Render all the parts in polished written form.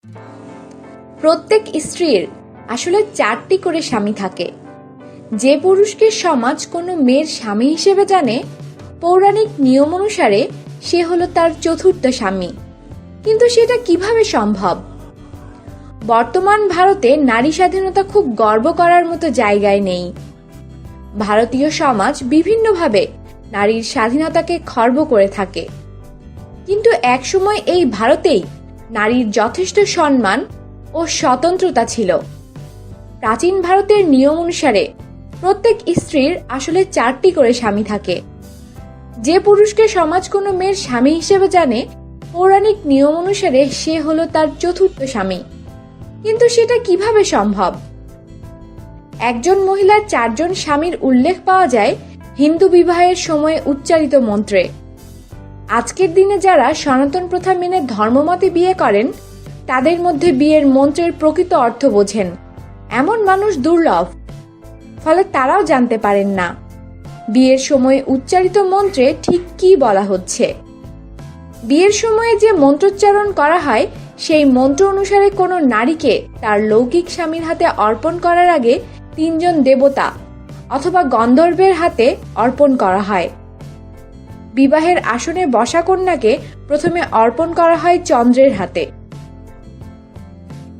প্রত্যেক স্ত্রীর আসলে 4টি করে স্বামী থাকে। যে পুরুষকে সমাজ কোনো মেয়ের স্বামী হিসেবে জানে, পৌরাণিক নিয়ম অনুসারে সে হলো তার 4র্থ স্বামী। কিন্তু সেটা কিভাবে সম্ভব? বর্তমান ভারতে নারী স্বাধীনতা খুব গর্ব করার মতো জায়গায় নেই। ভারতীয় সমাজ বিভিন্নভাবে নারীর স্বাধীনতাকে খর্ব করে থাকে, কিন্তু একসময় এই ভারতেই নারীর যথেষ্ট সম্মান ও স্বতন্ত্রতা ছিল। প্রাচীন ভারতের নিয়ম অনুসারে প্রত্যেক স্ত্রীর আসলে 4টি করে স্বামী থাকে। যে পুরুষকে সমাজ কোনো মেয়ের স্বামী হিসেবে জানে, পৌরাণিক নিয়ম অনুসারে সে হলো তার 4র্থ স্বামী। কিন্তু সেটা কিভাবে সম্ভব? একজন মহিলার 4 জন স্বামীর উল্লেখ পাওয়া যায় হিন্দু বিবাহের সময়ে উচ্চারিত মন্ত্রে। আজকের দিনে যারা সনাতন প্রথা মেনে ধর্মমতে বিয়ে করেন, তাদের মধ্যে বিয়ের মন্ত্রের প্রকৃত অর্থ বোঝেন এমন মানুষ দুর্লভ। ফলে তারাও জানতে পারেন না বিয়ের সময় উচ্চারিত মন্ত্রে ঠিক কি বলা হচ্ছে। বিয়ের সময়ে যে মন্ত্রোচ্চারণ করা হয়, সেই মন্ত্র অনুসারে কোনো নারীকে তার লৌকিক স্বামীর হাতে অর্পণ করার আগে 3 জন দেবতা অথবা গন্ধর্বের হাতে অর্পণ করা হয়। বিবাহের আসনে বসা কন্যাকে প্রথমে অর্পণ করা হয় চন্দ্রের হাতে,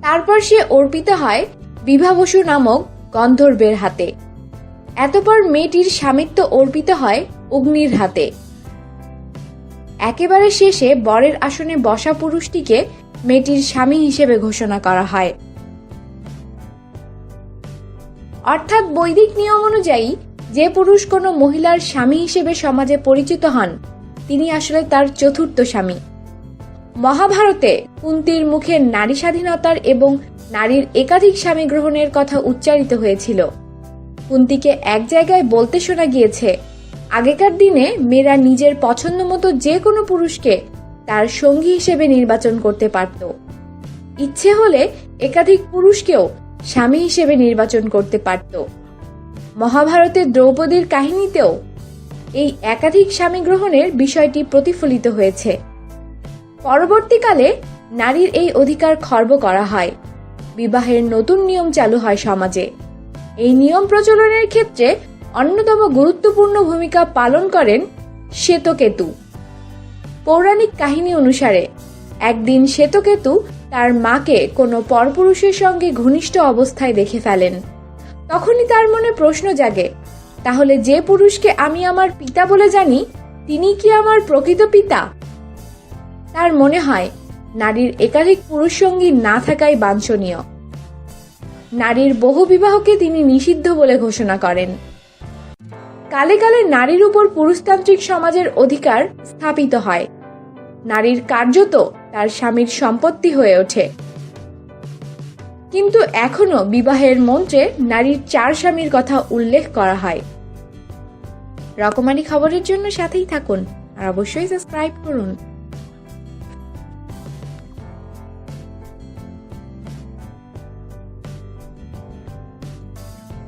তারপর সে অর্পিত হয় বিভাবসু নামক গন্ধর্বের হাতে। এতপর মেয়েটির স্বামিত্ব অর্পিত হয় অগ্নির হাতে। একেবারে শেষে বরের আসনে বসা পুরুষটিকে মেয়েটির স্বামী হিসেবে ঘোষণা করা হয়। অর্থাৎ বৈদিক নিয়ম অনুযায়ী যে পুরুষ কোনো মহিলার স্বামী হিসেবে সমাজে পরিচিত হন, তিনি আসলে তার 4র্থ স্বামী। মহাভারতে কুন্তির মুখে নারী স্বাধীনতার এবং নারীর একাধিক স্বামী গ্রহণের কথা উচ্চারিত হয়েছিল। কুন্তিকে এক জায়গায় বলতে শোনা গিয়েছে, আগেকার দিনে মেয়েরা নিজের পছন্দ মতো যে কোনো পুরুষকে তার সঙ্গী হিসেবে নির্বাচন করতে পারত। ইচ্ছে হলে একাধিক পুরুষকেও স্বামী হিসেবে নির্বাচন করতে পারত। মহাভারতের দ্রৌপদীর কাহিনীতেও এই একাধিক স্বামী গ্রহণের বিষয়টি প্রতিফলিত হয়েছে। পরবর্তীকালে নারীর এই অধিকার খর্ব করা হয়। বিবাহের নতুন নিয়ম চালু হয় সমাজে। এই নিয়ম প্রচলনের ক্ষেত্রে অন্যতম গুরুত্বপূর্ণ ভূমিকা পালন করেন শ্বেতকেতু। পৌরাণিক কাহিনী অনুসারে একদিন শ্বেতকেতু তার মাকে কোনো পরপুরুষের সঙ্গে ঘনিষ্ঠ অবস্থায় দেখে ফেলেন। তখনই তার মনে প্রশ্ন জাগে, তাহলে যে পুরুষকে আমি আমার পিতা বলে জানি, তিনি কি আমার প্রকৃত পিতা? তার মনে হয় নারীর একাধিক পুরুষ সঙ্গী না থাকাই বাঞ্ছনীয়। নারীর বহু বিবাহকে তিনি নিষিদ্ধ বলে ঘোষণা করেন। কালে কালে নারীর উপর পুরুষতান্ত্রিক সমাজের অধিকার স্থাপিত হয়। নারীর কার্যত তার স্বামীর সম্পত্তি হয়ে ওঠে। কিন্তু এখনো বিবাহের মন্ত্রে নারীর 4 স্বামীর কথা উল্লেখ করা হয়। রকমারি খবরের জন্য সাথেই থাকুন আর অবশ্যই সাবস্ক্রাইব করুন।